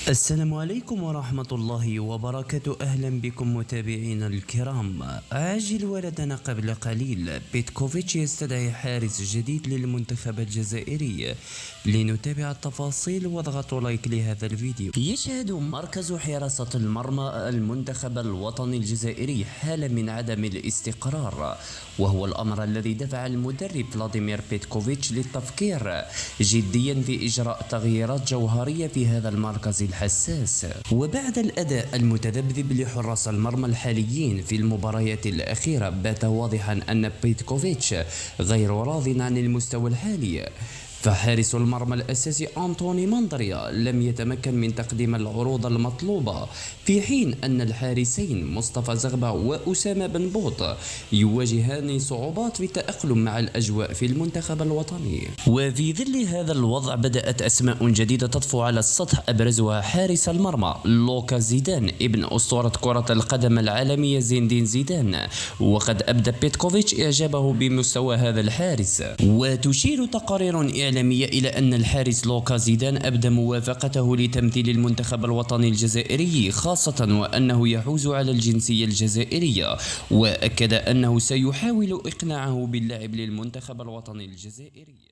السلام عليكم ورحمة الله وبركاته. أهلا بكم متابعينا الكرام. عاجل ولدنا قبل قليل، بيتكوفيتش يستدعي حارس جديد للمنتخب الجزائري. لنتابع التفاصيل واضغطوا لايك لهذا الفيديو. يشهد مركز حراسة المرمى المنتخب الوطني الجزائري حالة من عدم الاستقرار، وهو الأمر الذي دفع المدرب فلاديمير بيتكوفيتش للتفكير جديا في إجراء تغييرات جوهرية في هذا المركز الحساس. وبعد الأداء المتذبذب لحراس المرمى الحاليين في المباريات الأخيرة، بات واضحا أن بيتكوفيتش غير راض عن المستوى الحالي. فحارس المرمى الأساسي أنطوني ماندريا لم يتمكن من تقديم العروض المطلوبة، في حين أن الحارسين مصطفى زغبة وأسامة بن بوط يواجهان صعوبات في التأقلم مع الأجواء في المنتخب الوطني. وفي ظل هذا الوضع بدأت أسماء جديدة تطفو على السطح، أبرزها حارس المرمى لوكا زيدان ابن أسطورة كرة القدم العالمية زين الدين زيدان، وقد أبدى بيتكوفيتش إعجابه بمستوى هذا الحارس. وتشير تقارير إعلامية إلى أن الحارس لوكا زيدان أبدى موافقته لتمثيل المنتخب الوطني الجزائري، خاصة وأنه يحوز على الجنسية الجزائرية، وأكد أنه سيحاول إقناعه باللعب للمنتخب الوطني الجزائري.